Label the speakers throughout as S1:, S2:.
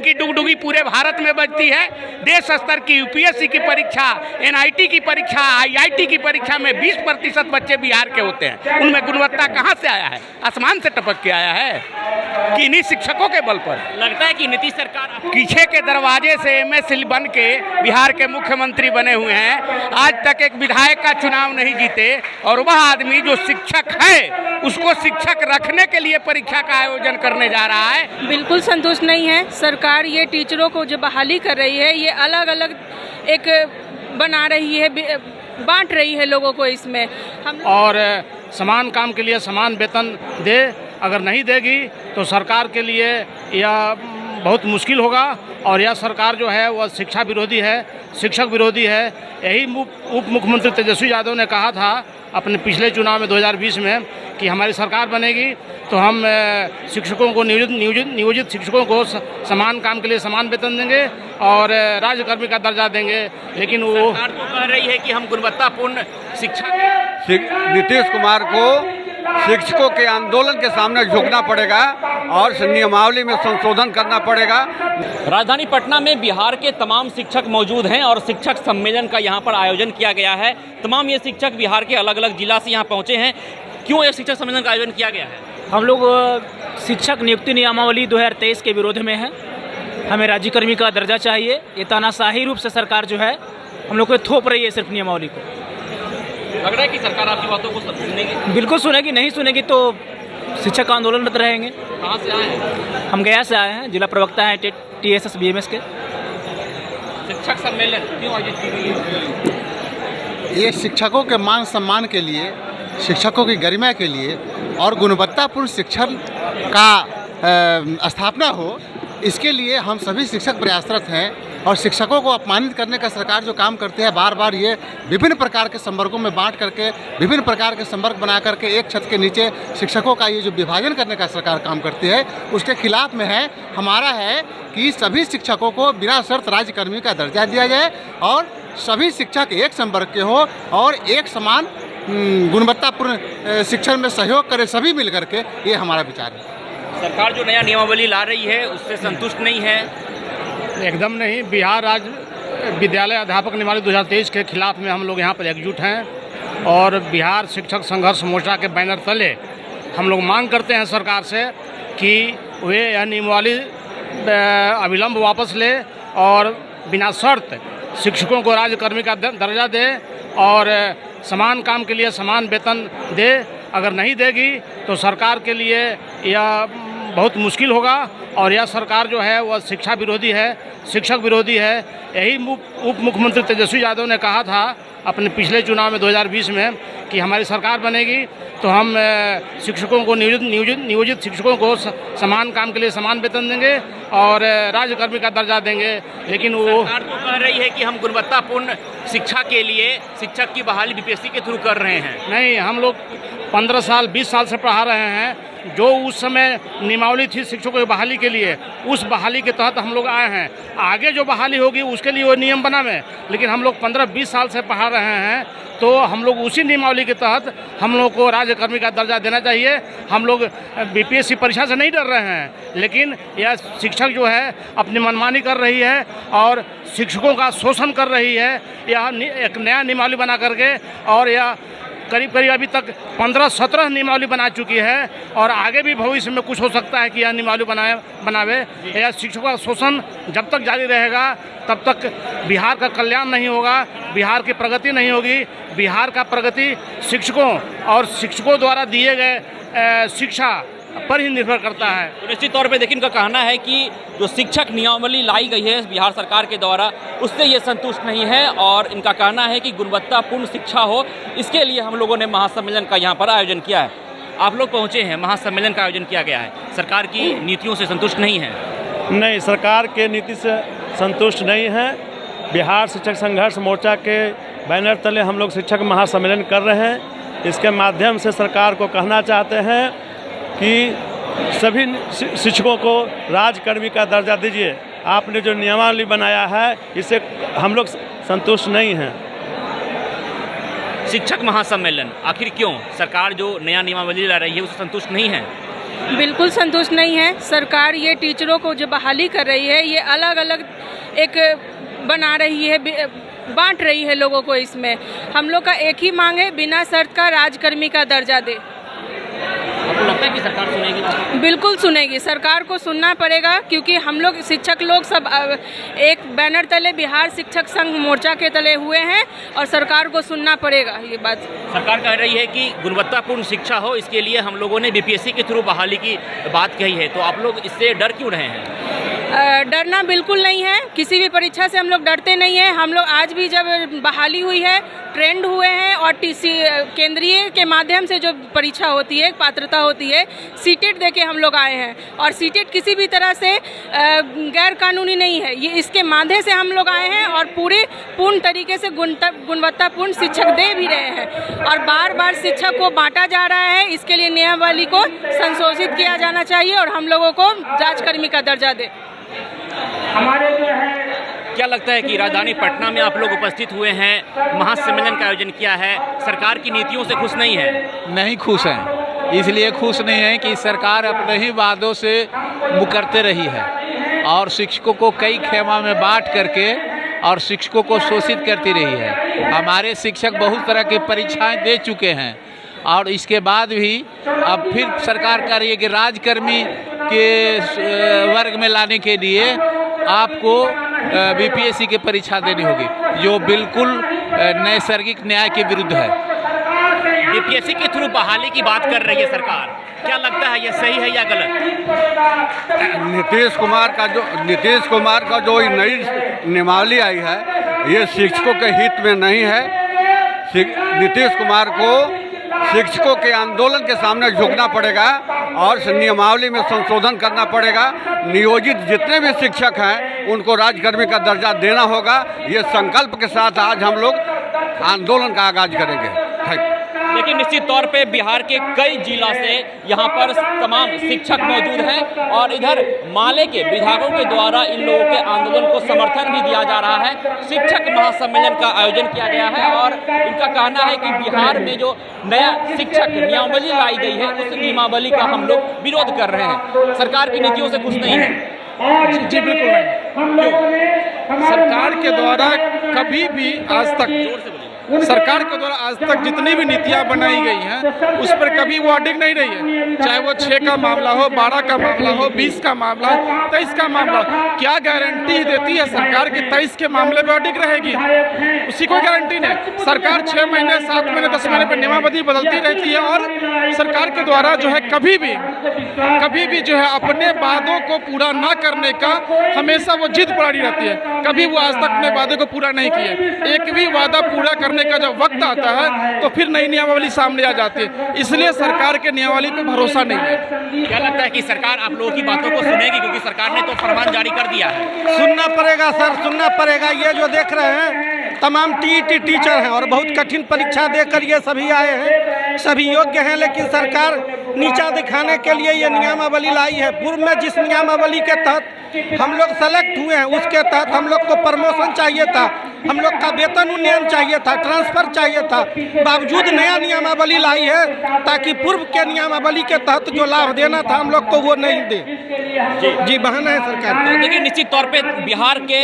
S1: की डुगडुगी पूरे भारत में बजती है। देश स्तर की यूपीएससी की परीक्षा, एनआईटी की परीक्षा, आईआईटी की परीक्षा में 20% बच्चे बिहार के होते हैं। उनमें गुणवत्ता कहाँ से आया है? आसमान से टपक के आया है कि इन्हीं शिक्षकों के बल पर?
S2: लगता है कि नीतीश सरकार
S1: पीछे के दरवाजे से एमएसएल बन के बिहार के मुख्यमंत्री बने हुए हैं। आज तक एक विधायक का चुनाव नहीं जीते और वह आदमी जो शिक्षक है उसको शिक्षक रखने के लिए परीक्षा का आयोजन करने जा रहा है।
S3: बिल्कुल संतुष्ट नहीं है सरकार। ये टीचरों को जो बहाली कर रही है, ये अलग अलग एक बना रही है, बांट रही है लोगों को इसमें। हम
S4: और समान काम के लिए समान वेतन दे, अगर नहीं देगी तो सरकार के लिए यह बहुत मुश्किल होगा। और यह सरकार जो है वह शिक्षा विरोधी है, शिक्षक विरोधी है। यही उप मुख्यमंत्री तेजस्वी यादव ने कहा था अपने पिछले चुनाव में 2020 में कि हमारी सरकार बनेगी तो हम शिक्षकों को नियोजित शिक्षकों को समान काम के लिए समान वेतन देंगे और राज्यकर्मी का दर्जा देंगे। लेकिन वो
S2: सरकार तो कह रही है कि हम गुणवत्तापूर्ण शिक्षा।
S5: नीतीश कुमार को शिक्षकों के आंदोलन के सामने झुकना पड़ेगा और नियमावली में संशोधन करना पड़ेगा।
S2: राजधानी पटना में बिहार के तमाम शिक्षक मौजूद हैं और शिक्षक सम्मेलन का यहाँ पर आयोजन किया गया है। तमाम ये शिक्षक बिहार के अलग अलग जिला से यहाँ पहुँचे हैं। क्यों ये शिक्षक सम्मेलन का आयोजन किया गया है?
S6: हम लोग शिक्षक नियुक्ति नियमावली 2023 के विरोध में हैं। हमें राज्यकर्मी का दर्जा चाहिए। ये तानाशाही रूप से सरकार जो है हम लोग को थोप रही है सिर्फ नियमावली को।
S2: लग रहा है कि सरकार आपकी बातों को सुनेगी?
S6: बिल्कुल सुनेगी, नहीं सुनेगी तो शिक्षक आंदोलनरत रहेंगे।
S2: कहाँ से आए हैं?
S6: हम गया से आए हैं, जिला प्रवक्ता हैं TSS BMS के।
S2: शिक्षक सम्मेलन क्यों आयोजित की गई है?
S7: ये शिक्षकों के मान सम्मान के लिए, शिक्षकों की गरिमा के लिए और गुणवत्तापूर्ण शिक्षण का स्थापना हो, इसके लिए हम सभी शिक्षक प्रयासरत हैं। और शिक्षकों को अपमानित करने का सरकार जो काम करती है, बार बार ये विभिन्न प्रकार के संवर्गों में बांट करके, विभिन्न प्रकार के संवर्ग बना करके एक छत के नीचे शिक्षकों का ये जो विभाजन करने का सरकार काम करती है, उसके खिलाफ में है। हमारा है कि सभी शिक्षकों को बिना शर्त राज्यकर्मी का दर्जा दिया जाए और सभी शिक्षक एक संवर्ग के हो और एक समान गुणवत्तापूर्ण शिक्षण में सहयोग करें सभी मिल करके। ये हमारा विचार है।
S2: सरकार जो नया नियमावली ला रही है उससे संतुष्ट नहीं है?
S4: एकदम नहीं। बिहार राज्य विद्यालय अध्यापक नियमावली 2023 के खिलाफ में हम लोग यहाँ पर एकजुट हैं और बिहार शिक्षक संघर्ष मोर्चा के बैनर तले हम लोग मांग करते हैं सरकार से कि वे यह नियमावली अविलंब वापस ले और बिना शर्त शिक्षकों को राज्यकर्मी का दर्जा दे और समान काम के लिए समान वेतन दे। अगर नहीं देगी तो सरकार के लिए यह बहुत मुश्किल होगा। और यह सरकार जो है वह शिक्षा विरोधी है, शिक्षक विरोधी है। यही उप मुख्यमंत्री तेजस्वी यादव ने कहा था अपने पिछले चुनाव में 2020 में कि हमारी सरकार बनेगी तो हम शिक्षकों को नियोजित शिक्षकों को समान काम के लिए समान वेतन देंगे और राज्यकर्मी का दर्जा देंगे। लेकिन वो
S2: सरकार तो कह रही है कि हम गुणवत्तापूर्ण शिक्षा के लिए शिक्षक की बहाली बीपीएससी के थ्रू कर रहे हैं।
S4: नहीं, हम लोग 15 साल 20 साल से पढ़ा रहे हैं। जो उस समय नियमावली थी शिक्षकों की बहाली के लिए, उस बहाली के तहत हम लोग आए हैं। आगे जो बहाली होगी उसके लिए वो नियम बना है, लेकिन हम लोग 15-20 साल से पढ़ा रहे हैं तो हम लोग उसी नियमावली के तहत हम लोग को राज्यकर्मी का दर्जा देना चाहिए। हम लोग बीपीएससी परीक्षा से नहीं डर रहे हैं, लेकिन यह शिक्षक जो है अपनी मनमानी कर रही है और शिक्षकों का शोषण कर रही है। यह एक नया नियमावली बना करके और यह करीब अभी तक 15-17 नियमावली बना चुकी है और आगे भी भविष्य में कुछ हो सकता है कि यह नियमावली बनावे। यह शिक्षकों का शोषण जब तक जारी रहेगा तब तक बिहार का कल्याण नहीं होगा, बिहार की प्रगति नहीं होगी। बिहार का प्रगति शिक्षकों और शिक्षकों द्वारा दिए गए शिक्षा पर ही निर्भर करता है।
S2: तो निश्चित तौर पे देखिए इनका कहना है कि जो शिक्षक नियमावली लाई गई है बिहार सरकार के द्वारा उससे ये संतुष्ट नहीं है और इनका कहना है कि गुणवत्तापूर्ण शिक्षा हो, इसके लिए हम लोगों ने महासम्मेलन का यहाँ पर आयोजन किया है। आप लोग पहुँचे हैं, महासम्मेलन का आयोजन किया गया है, सरकार की नीतियों से संतुष्ट नहीं है?
S8: नहीं, सरकार के नीति से संतुष्ट नहीं है। बिहार शिक्षक संघर्ष मोर्चा के बैनर तले हम लोग शिक्षक महासम्मेलन कर रहे हैं। इसके माध्यम से सरकार को कहना चाहते हैं कि सभी शिक्षकों को राज्यकर्मी का दर्जा दीजिए। आपने जो नियमावली बनाया है इससे हम लोग संतुष्ट नहीं हैं।
S2: शिक्षक महासम्मेलन आखिर क्यों? सरकार जो नया नियमावली ला रही है उससे संतुष्ट नहीं है?
S3: बिल्कुल संतुष्ट नहीं है। सरकार ये टीचरों को जो बहाली कर रही है, ये अलग अलग एक बना रही है, बांट रही है लोगों को। इसमें हम लोग का एक ही मांग है, बिना शर्त का राजकर्मी का दर्जा दे।
S2: आपको लगता है कि सरकार सुनेगी?
S3: बिल्कुल सुनेगी, सरकार को सुनना पड़ेगा, क्योंकि हम लोग शिक्षक लोग सब एक बैनर तले बिहार शिक्षक संघ मोर्चा के तले हुए हैं और सरकार को सुनना पड़ेगा। ये बात
S2: सरकार कह रही है कि गुणवत्तापूर्ण शिक्षा हो, इसके लिए हम लोगों ने बीपीएससी के थ्रू बहाली की बात कही है, तो आप लोग इससे डर क्यों रहे हैं?
S3: डरना बिल्कुल नहीं है, किसी भी परीक्षा से हम लोग डरते नहीं हैं। हम लोग आज भी जब बहाली हुई है, ट्रेंड हुए हैं और टीसी केंद्रीय के माध्यम से जो परीक्षा होती है, पात्रता होती है, सीटेट देके हम लोग आए हैं और सीटेट किसी भी तरह से गैर कानूनी नहीं है। ये इसके माध्यम से हम लोग आए हैं और पूर्ण तरीके से गुणवत्तापूर्ण शिक्षक दे भी रहे हैं और बार बार शिक्षक को बांटा जा रहा है। इसके लिए नियमावली को संशोधित किया जाना चाहिए और हम लोगों को जांचकर्मी का दर्जा दे।
S2: क्या लगता है कि राजधानी पटना में आप लोग उपस्थित हुए हैं, महासम्मेलन का आयोजन किया है, सरकार की नीतियों से खुश नहीं है?
S9: नहीं खुश हैं, इसलिए खुश नहीं है कि सरकार अपने ही वादों से मुकरते रही है और शिक्षकों को कई खेमा में बांट करके और शिक्षकों को शोषित करती रही है। हमारे शिक्षक बहुत तरह की परीक्षाएं दे चुके हैं और इसके बाद भी अब फिर सरकार कह रही है कि राजकर्मी के वर्ग में लाने के लिए आपको बीपीएससी की परीक्षा देनी होगी, जो बिल्कुल नैसर्गिक न्याय के विरुद्ध है।
S2: बीपीएससी के थ्रू बहाली की बात कर रही है सरकार, क्या लगता है ये सही है या गलत?
S5: नीतीश कुमार का जो नई नियमावली आई है, ये शिक्षकों के हित में नहीं है। नीतीश कुमार को शिक्षकों के आंदोलन के सामने झुकना पड़ेगा और नियमावली में संशोधन करना पड़ेगा। नियोजित जितने भी शिक्षक हैं उनको राजकर्मी का दर्जा देना होगा। ये संकल्प के साथ आज हम लोग आंदोलन का आगाज करेंगे।
S2: लेकिन निश्चित तौर पे बिहार के कई जिला से यहाँ पर तमाम शिक्षक मौजूद हैं और इधर माले के विभागों के द्वारा इन लोगों के आंदोलन को समर्थन भी दिया जा रहा है। शिक्षक महासम्मेलन का आयोजन किया गया है और इनका कहना है कि बिहार में जो नया शिक्षक नियमावली लाई गई है, उस नियमावली का हम लोग विरोध कर रहे हैं। सरकार की नीतियों से खुश नहीं है?
S10: जी बिल्कुल नहीं। सरकार के द्वारा कभी भी आज तक सरकार के द्वारा आज तक जितनी भी नीतियां बनाई गई हैं उस पर कभी वो अडिग नहीं रही है। चाहे वो 6 का मामला हो, 12 का मामला हो, 20 का मामला हो, 23 का मामला, क्या गारंटी देती है सरकार की 23 के मामले में अडिग रहेगी? उसी कोई गारंटी नहीं। सरकार 6 महीने, 7 महीने, 10 महीने पर नियमावली बदलती रहती है और सरकार के द्वारा जो है कभी भी जो है अपने वादों को पूरा ना करने का हमेशा वो जिद पड़ी रहती है। कभी वो आज तक अपने वादे को पूरा नहीं किए। एक भी वादा पूरा करने का जब वक्त आता है तो फिर नई नियमावली सामने आ जाती है। इसलिए सरकार के नियमावली पे भरोसा नहीं है।
S2: क्या लगता है कि सरकार आप लोगों की बातों को सुनेगी, क्योंकि सरकार ने तो फरमान जारी कर दिया है?
S11: सुनना पड़ेगा सर, सुनना पड़ेगा। ये जो देख रहे हैं तमाम टीईटी टीचर हैं और बहुत कठिन परीक्षा देकर ये सभी आए हैं, सभी योग्य हैं, लेकिन सरकार नीचा दिखाने के लिए ये नियमावली लाई है। पूर्व में जिस नियमावली के तहत हम लोग सेलेक्ट हुए हैं उसके तहत हम लोग को प्रमोशन चाहिए था, हम लोग का वेतन उन्नयन चाहिए था, ट्रांसफर चाहिए था। बावजूद नया नियमावली लाई है ताकि पूर्व के नियमावली के तहत जो लाभ देना था हम लोग को वो नहीं दे। जी बहाना है सरकार का।
S2: देखिए निश्चित तौर पे बिहार के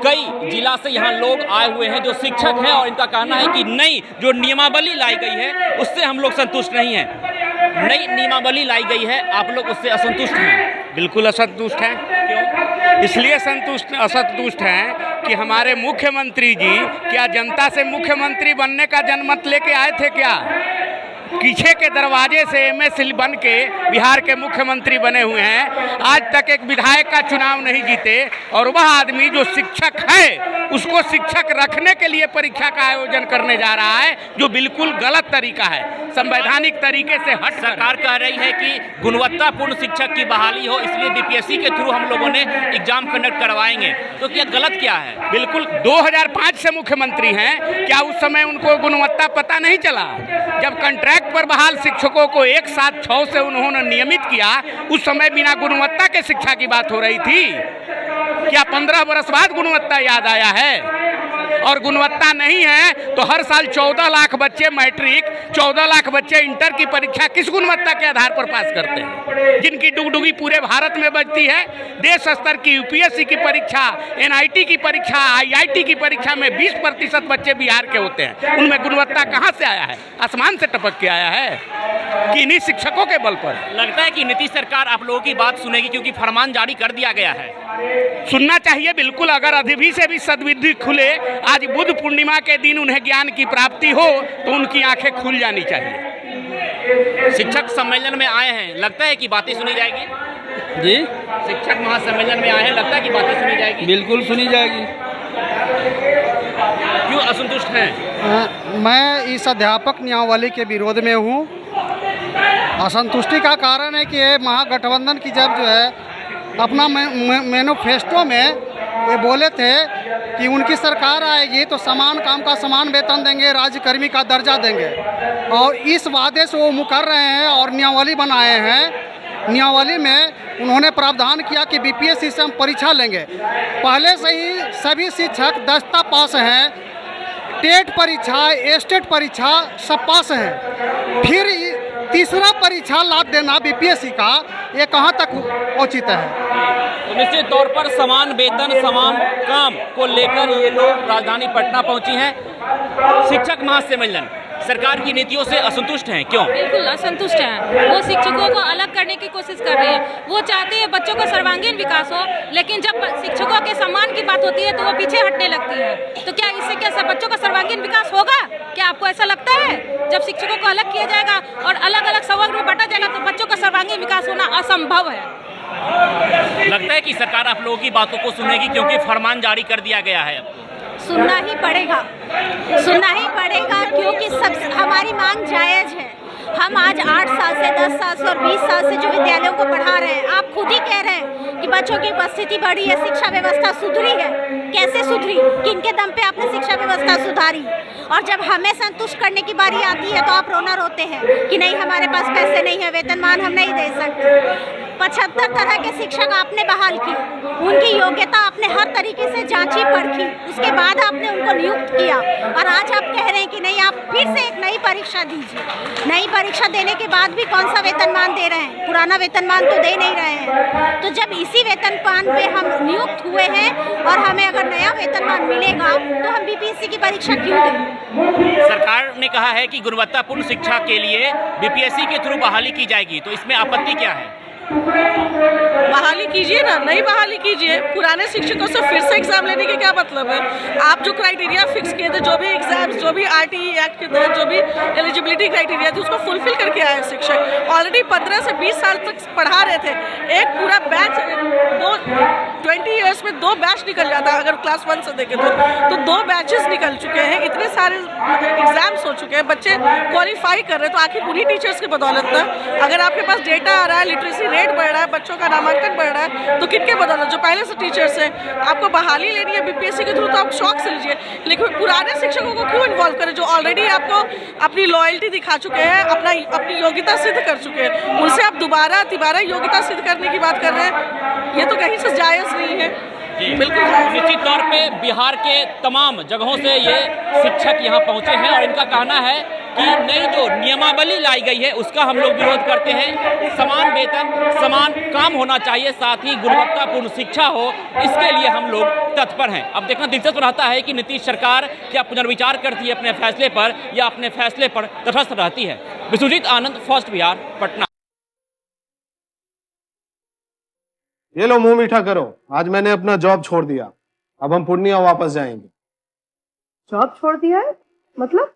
S2: कई जिला से यहाँ लोग आए हुए हैं जो शिक्षक हैं और इनका कहना है कि नई जो नियमावली लाई गई है उससे हम लोग संतुष्ट नहीं हैं। नई नियमावली लाई गई है, आप लोग उससे असंतुष्ट हैं?
S1: बिल्कुल असंतुष्ट हैं।
S2: क्यों?
S1: इसलिए असंतुष्ट हैं कि हमारे मुख्यमंत्री जी क्या जनता से मुख्यमंत्री बनने का जनमत लेके आए थे क्या? पीछे के दरवाजे से एमएसएल बन के बिहार के मुख्यमंत्री बने हुए हैं। आज तक एक विधायक का चुनाव नहीं जीते और वह आदमी जो शिक्षक है उसको शिक्षक रखने के लिए परीक्षा का आयोजन करने जा रहा है, जो बिल्कुल गलत तरीका है, संवैधानिक तरीके से हट।
S2: सरकार कह रही है कि गुणवत्तापूर्ण शिक्षक की बहाली हो, इसलिए बीपीएससी के थ्रू हम लोगों ने एग्जाम कंडक्ट करवाएंगे, तो क्या गलत क्या है?
S1: बिल्कुल 2005 से मुख्यमंत्री हैं, क्या उस समय उनको गुणवत्ता पता नहीं चला? जब कॉन्ट्रैक्ट पर बहाल शिक्षकों को एक साथ 6 से उन्होंने नियमित किया, उस समय बिना गुणवत्ता के शिक्षा की बात हो रही थी। क्या 15 वर्ष बाद गुणवत्ता याद आया है? और गुणवत्ता नहीं है तो हर साल 14 लाख बच्चे मैट्रिक, 14 लाख बच्चे इंटर की परीक्षा किस गुणवत्ता के आधार पर पास करते हैं, जिनकी डुगडुगी पूरे भारत में बजती है। देश स्तर की यूपीएससी की परीक्षा, एनआईटी की परीक्षा, आईआईटी की परीक्षा में 20% बच्चे बिहार के होते हैं। उनमें गुणवत्ता कहाँ से आया है? आसमान से टपक के आया है कि इन्हीं शिक्षकों के बल पर?
S2: लगता है कि नीतीश सरकार आप लोगों की बात सुनेगी क्योंकि फरमान जारी कर दिया गया है।
S1: सुनना चाहिए बिल्कुल। अगर अभी से भी सद्बुद्धि खुले, आज बुद्ध पूर्णिमा के दिन उन्हें ज्ञान की प्राप्ति हो तो उनकी आंखें खुल जानी चाहिए।
S2: शिक्षक सम्मेलन में आए हैं, लगता है कि बातें सुनी जाएगी?
S12: जी,
S2: शिक्षक महासम्मेलन में आए हैं, लगता है कि बातें सुनी जाएगी?
S12: बिल्कुल सुनी जाएगी।
S2: क्यों असंतुष्ट हैं?
S11: मैं इस अध्यापक नियमावली के विरोध में हूँ। असंतुष्टि का कारण है कि ये महागठबंधन की जब जो है अपना मैनिफेस्टो में ये बोले थे कि उनकी सरकार आएगी तो समान काम का समान वेतन देंगे, राज्यकर्मी का दर्जा देंगे, और इस वादे से वो मुकर रहे हैं और नियमावली बनाए हैं। नियमावली में उन्होंने प्रावधान किया कि बीपीएससी से हम परीक्षा लेंगे। पहले से ही सभी शिक्षक दस्ता पास हैं, टेट परीक्षा, स्टेट परीक्षा सब पास हैं, फिर तीसरा परीक्षा लाभ देना बीपीएससी का, ये कहाँ तक उचित है?
S2: तो निश्चित तौर पर समान वेतन समान काम को लेकर ये लोग राजधानी पटना पहुंची हैं। शिक्षक महासम्मेलन सरकार की नीतियों से असंतुष्ट हैं, क्यों?
S3: बिल्कुल असंतुष्ट हैं। वो शिक्षकों को अलग करने की कोशिश कर रहे हैं। वो चाहते हैं बच्चों का सर्वांगीण विकास हो, लेकिन जब शिक्षकों के सम्मान की बात होती है तो वो पीछे हटने लगती है। तो क्या इससे क्या बच्चों का सर्वांगीण विकास होगा? क्या आपको ऐसा लगता है? जब शिक्षकों को अलग किया जाएगा और अलग अलग संवर्ग में बांटा जाएगा तो बच्चों का सर्वांगीण विकास होना असंभव है।
S2: लगता है कि सरकार आप लोगों की बातों को सुनेगी क्योंकि फरमान जारी कर दिया गया है।
S13: सुनना ही पड़ेगा, सुनना ही पड़ेगा, क्योंकि सब हमारी मांग जायज़ है। हम आज 8 साल से, 10 साल से और 20 साल से जो विद्यालयों को पढ़ा रहे हैं, आप खुद ही कह रहे हैं कि बच्चों की उपस्थिति बढ़ी है, शिक्षा व्यवस्था सुधरी है। कैसे सुधरी? किनके दम पे आपने शिक्षा व्यवस्था सुधारी? और जब हमें संतुष्ट करने की बारी आती है तो आप रोना रोते हैं कि नहीं हमारे पास पैसे नहीं है, वेतनमान हम नहीं दे सकते। 75 तरह के शिक्षक आपने बहाल किए, उनकी योग्यता आपने हर तरीके से जांची परखी, उसके बाद आपने उनको नियुक्त किया, और आज आप कह रहे हैं कि नहीं आप फिर से एक नई परीक्षा दीजिए। नई परीक्षा देने के बाद भी कौन सा वेतनमान दे रहे हैं? पुराना वेतनमान तो दे नहीं रहे हैं। तो जब इसी वेतनमान पे हम नियुक्त हुए हैं और हमें अगर नया वेतनमान मिलेगा तो हम बीपीएससी की परीक्षा क्यों दें?
S2: सरकार ने कहा है कि गुणवत्तापूर्ण शिक्षा के लिए बीपीएससी के थ्रू बहाली की जाएगी, तो इसमें आपत्ति क्या है?
S3: बहाली कीजिए ना, नई बहाली कीजिए। पुराने शिक्षकों से फिर से एग्जाम लेने के क्या मतलब है? आप जो क्राइटेरिया फिक्स किए थे, जो भी एग्जाम्स, जो भी आरटीई एक्ट के तहत जो भी एलिजिबिलिटी क्राइटेरिया थी, उसको फुलफिल करके आए शिक्षक। ऑलरेडी 15 से 20 साल तक पढ़ा रहे थे। एक पूरा बैच 20 ईयर्स में 2 बैच निकल जाता है अगर क्लास 1 से देखें तो 2 बैचेस निकल चुके हैं। इतने सारे एग्जाम्स हो चुके हैं, बच्चे क्वालिफाई कर रहे हैं, तो आखिर उन्हीं टीचर्स की बदौलत ना। अगर आपके पास डेटा आ रहा है, लिटरेसी रेट बढ़ रहा है, बच्चों का नामांकन बढ़ रहा है, तो किनके बदौलत? जो पहले से टीचर्स हैं। आपको बहाली लेनी है बीपीएससी के थ्रू तो आप शौक से लीजिए, लेकिन पुराने शिक्षकों को क्यों इन्वॉल्व करें जो ऑलरेडी आपको अपनी लॉयल्टी दिखा चुके हैं, अपनी योग्यता सिद्ध कर चुके हैं? उनसे आप दोबारा योग्यता सिद्ध करने की बात कर रहे हैं, ये तो कहीं से जायज़ नहीं है।
S2: बिल्कुल निश्चित तौर पे बिहार के तमाम जगहों से ये शिक्षक यहाँ पहुँचे हैं और इनका कहना है कि नई जो नियमावली लाई गई है उसका हम लोग विरोध करते हैं। समान वेतन समान काम होना चाहिए, साथ ही गुणवत्तापूर्ण शिक्षा हो, इसके लिए हम लोग तत्पर हैं। अब देखना दिलचस्प रहता है कि नीतीश सरकार क्या पुनर्विचार करती है अपने फैसले पर या अपने फैसले पर तटस्थ रहती है। विश्वजीत आनंद, फर्स्ट बिहार, पटना।
S14: ये लो मुंह मीठा करो, आज मैंने अपना जॉब छोड़ दिया, अब हम पूर्णिया वापस जाएंगे।
S15: जॉब छोड़ दिया है? मतलब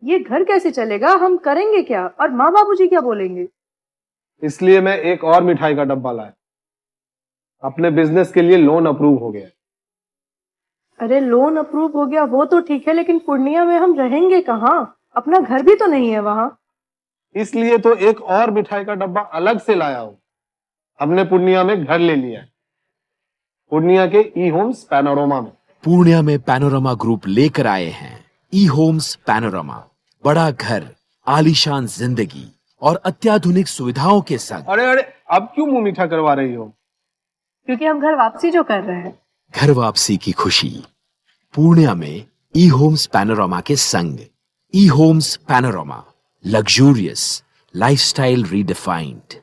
S15: ये घर कैसे चलेगा? हम करेंगे क्या? और माँ बाबूजी क्या बोलेंगे?
S14: इसलिए मैं एक और मिठाई का डब्बा लाया, अपने बिजनेस के लिए लोन अप्रूव हो गया।
S15: अरे लोन अप्रूव हो गया वो तो ठीक है, लेकिन पूर्णिया में हम रहेंगे कहाँ? अपना घर भी तो नहीं है वहाँ।
S14: इसलिए तो एक और मिठाई का डब्बा अलग से लाया हूँ। हमने पूर्णिया में घर ले लिया है, पूर्णिया के ई होम्स पैनोरमा में।
S16: पूर्णिया में पैनोरमा ग्रुप लेकर आए हैं ई होम्स पैनोरमा। बड़ा घर, आलीशान जिंदगी और अत्याधुनिक सुविधाओं के संग।
S14: अरे अब क्यों मुंह मीठा करवा रही हो?
S15: क्योंकि हम घर वापसी जो कर रहे हैं।
S16: घर वापसी की खुशी पूर्णिया में ई होम्स पैनोरामा के संग। E Homes Panorama, luxurious lifestyle redefined.